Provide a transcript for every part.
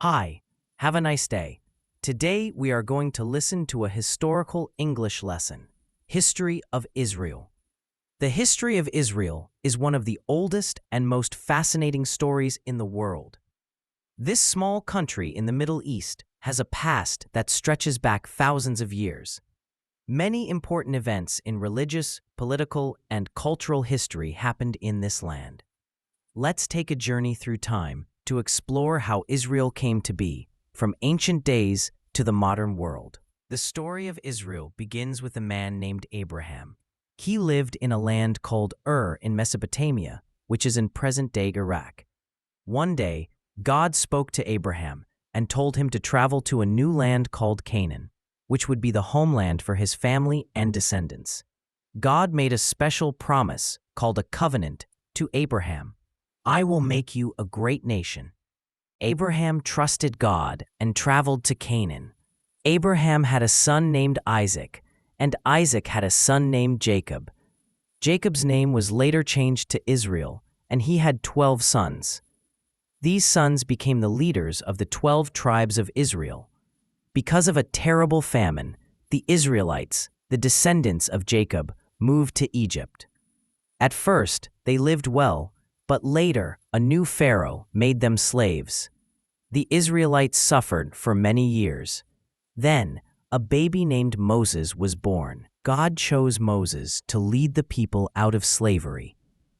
Hi, have a nice day. Today we are going to listen to a historical English lesson, History of Israel. The history of Israel is one of the oldest and most fascinating stories in the world. This small country in the Middle East has a past that stretches back thousands of years. Many important events in religious, political, and cultural history happened in this land. Let's take a journey through time to explore how Israel came to be, from ancient days to the modern world. The story of Israel begins with a man named Abraham. He lived in a land called in Mesopotamia, which is in present-day Iraq. One day, God spoke to Abraham and told him to travel to a new land called Canaan, which would be the homeland for his family and descendants. God made a special promise called a covenant to Abraham. I will make you a great nation. Abraham trusted God and traveled to Canaan. Abraham had a son named Isaac, and Isaac had a son named Jacob. Jacob's name was later changed to Israel, and he had 12 sons. These sons became the leaders of the 12 tribes of Israel. Because of a terrible famine, the Israelites, the descendants of Jacob, moved to Egypt. At first, they lived well, but later, a new pharaoh made them slaves. The Israelites suffered for many years. Then, a baby named Moses was born. God chose Moses to lead the people out of slavery.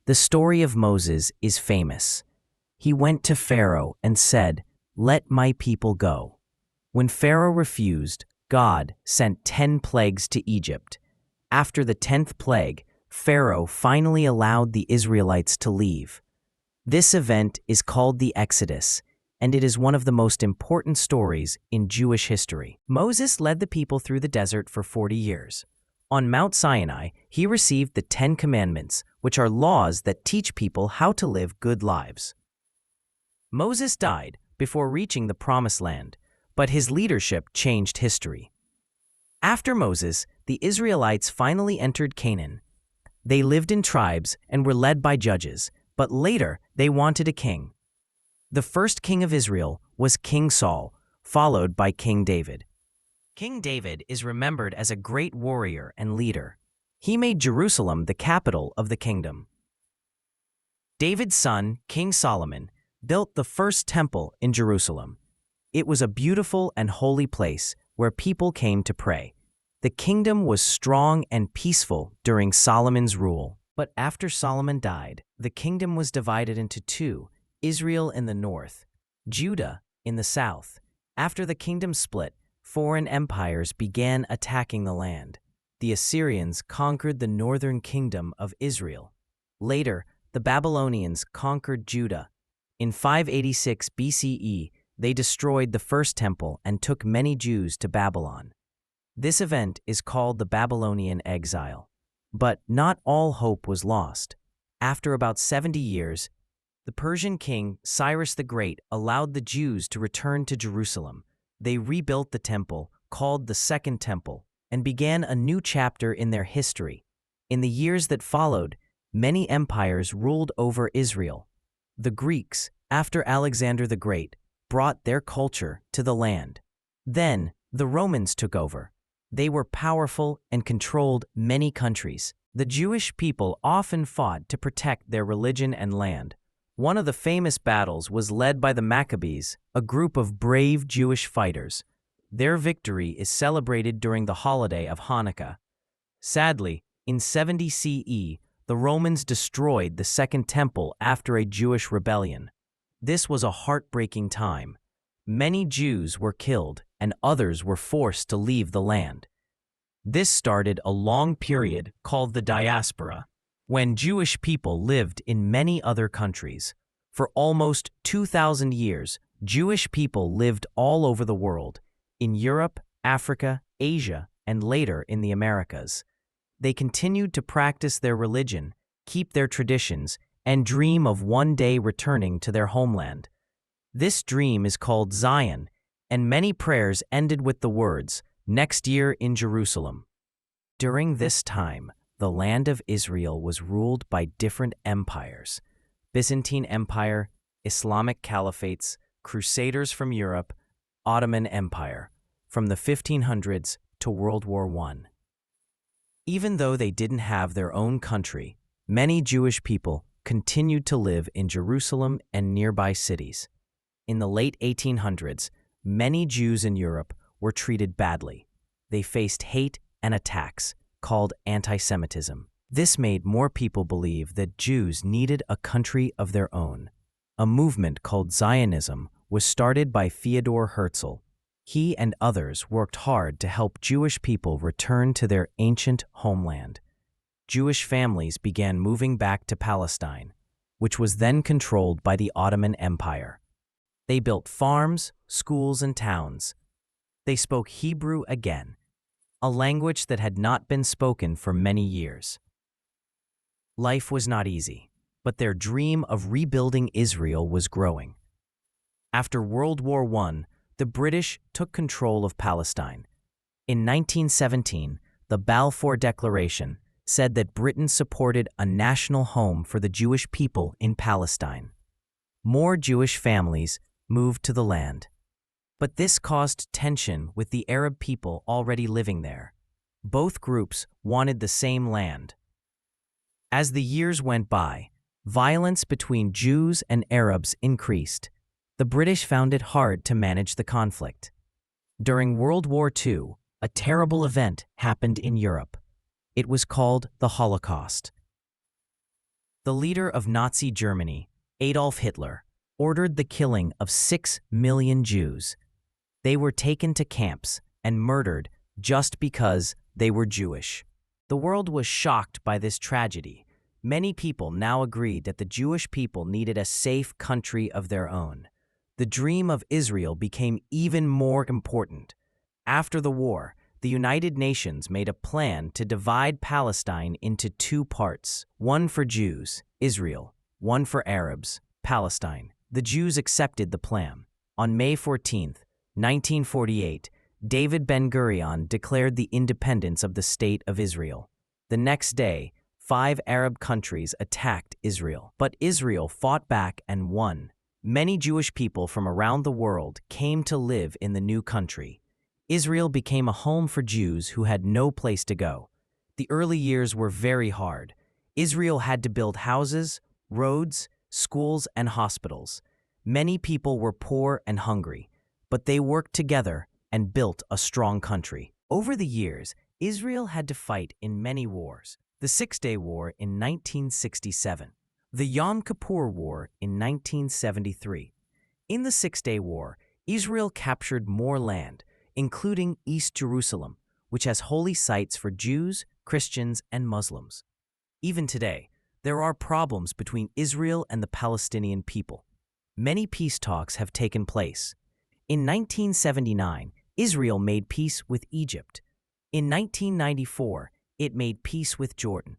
The story of Moses is famous. He went to Pharaoh and said, "Let my people go." When Pharaoh refused, God sent 10 plagues to Egypt. After the 10th plague, Pharaoh finally allowed the Israelites to leave. This event is called the Exodus, and it is one of the most important stories in Jewish history. Moses led the people through the desert for 40 years. On Mount Sinai, he received the 10 Commandments, which are laws that teach people how to live good lives. Moses died before reaching the Promised Land, but his leadership changed history. After Moses, the Israelites finally entered Canaan. They lived in tribes and were led by judges, but later they wanted a king. The first king of Israel was King Saul, followed by King David. King David is remembered as a great warrior and leader. He made Jerusalem the capital of the kingdom. David's son, King Solomon, built the first temple in Jerusalem. It was a beautiful and holy place where people came to pray. The kingdom was strong and peaceful during Solomon's rule. But after Solomon died, the kingdom was divided into two, Israel in the north, Judah in the south. After the kingdom split, foreign empires began attacking the land. The Assyrians conquered the northern kingdom of Israel. Later, the Babylonians conquered Judah. In 586 BCE, they destroyed the first temple and took many Jews to Babylon. This event is called the Babylonian exile. But not all hope was lost. After about 70 years, the Persian king Cyrus the Great allowed the Jews to return to Jerusalem. They rebuilt the temple, called the Second Temple, and began a new chapter in their history. In the years that followed, many empires ruled over Israel. The Greeks, after Alexander the Great, brought their culture to the land. Then, the Romans took over. They were powerful and controlled many countries. The Jewish people often fought to protect their religion and land. One of the famous battles was led by the Maccabees, a group of brave Jewish fighters. Their victory is celebrated during the holiday of Hanukkah. Sadly, in 70 CE, the Romans destroyed the Second Temple after a Jewish rebellion. This was a heartbreaking time. Many Jews were killed, and others were forced to leave the land. This started a long period called the diaspora, when Jewish people lived in many other countries. For almost 2,000 years, Jewish people lived all over the world, in Europe, Africa, Asia, and later in the Americas. They continued to practice their religion, keep their traditions, and dream of one day returning to their homeland. This dream is called Zion, and many prayers ended with the words, "Next year in Jerusalem." During this time, the land of Israel was ruled by different empires: Byzantine Empire, Islamic caliphates, Crusaders from Europe, Ottoman Empire, from the 1500s to World War I. Even though they didn't have their own country, many Jewish people continued to live in Jerusalem and nearby cities. In the late 1800s, many Jews in Europe were treated badly. They faced hate and attacks, called anti-Semitism. This made more people believe that Jews needed a country of their own. A movement called Zionism was started by Theodor Herzl. He and others worked hard to help Jewish people return to their ancient homeland. Jewish families began moving back to Palestine, which was then controlled by the Ottoman Empire. They built farms, schools, and towns. They spoke Hebrew again, a language that had not been spoken for many years. Life was not easy, but their dream of rebuilding Israel was growing. After World War I, the British took control of Palestine. In 1917, the Balfour Declaration said that Britain supported a national home for the Jewish people in Palestine. More Jewish families moved to the land. But this caused tension with the Arab people already living there. Both groups wanted the same land. As the years went by, violence between Jews and Arabs increased. The British found it hard to manage the conflict. During World War II, a terrible event happened in Europe. It was called the Holocaust. The leader of Nazi Germany, Adolf Hitler, ordered the killing of 6 million Jews. They were taken to camps and murdered just because they were Jewish. The world was shocked by this tragedy. Many people now agreed that the Jewish people needed a safe country of their own. The dream of Israel became even more important. After the war, the United Nations made a plan to divide Palestine into 2 parts, one for Jews, Israel, one for Arabs, Palestine. The Jews accepted the plan. On May 14, 1948, David Ben-Gurion declared the independence of the State of Israel. The next day, 5 Arab countries attacked Israel, but Israel fought back and won. Many Jewish people from around the world came to live in the new country. Israel became a home for Jews who had no place to go. The early years were very hard. Israel had to build houses, roads, schools, and hospitals. Many people were poor and hungry, but they worked together and built a strong country. Over the years, Israel had to fight in many wars. The Six-Day War in 1967, the Yom Kippur War in 1973. In the Six-Day War, Israel captured more land, including East Jerusalem, which has holy sites for Jews, Christians, and Muslims. Even today, there are problems between Israel and the Palestinian people. Many peace talks have taken place. In 1979, Israel made peace with Egypt. In 1994, it made peace with Jordan.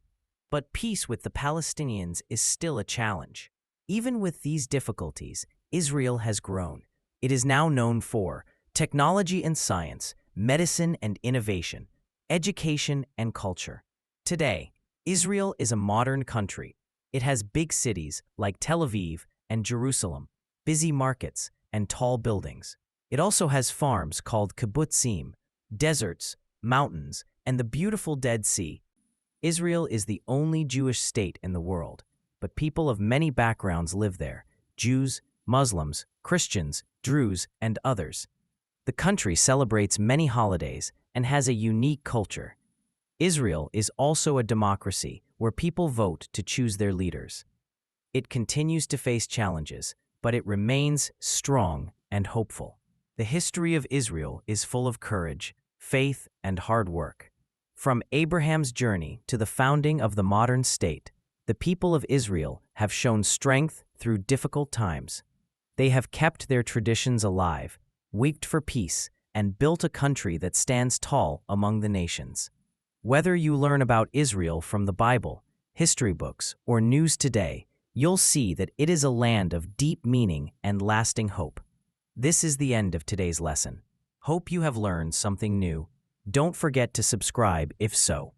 But peace with the Palestinians is still a challenge. Even with these difficulties, Israel has grown. It is now known for technology and science, medicine and innovation, education and culture. Today, Israel is a modern country. It has big cities like Tel Aviv and Jerusalem, busy markets, and tall buildings. It also has farms called kibbutzim, deserts, mountains, and the beautiful Dead Sea. Israel is the only Jewish state in the world, but people of many backgrounds live there: Jews, Muslims, Christians, Druze, and others. The country celebrates many holidays and has a unique culture. Israel is also a democracy where people vote to choose their leaders. It continues to face challenges, but it remains strong and hopeful. The history of Israel is full of courage, faith, and hard work. From Abraham's journey to the founding of the modern state, the people of Israel have shown strength through difficult times. They have kept their traditions alive, worked for peace, and built a country that stands tall among the nations. Whether you learn about Israel from the Bible, history books, or news today, you'll see that it is a land of deep meaning and lasting hope. This is the end of today's lesson. Hope you have learned something new. Don't forget to subscribe if so.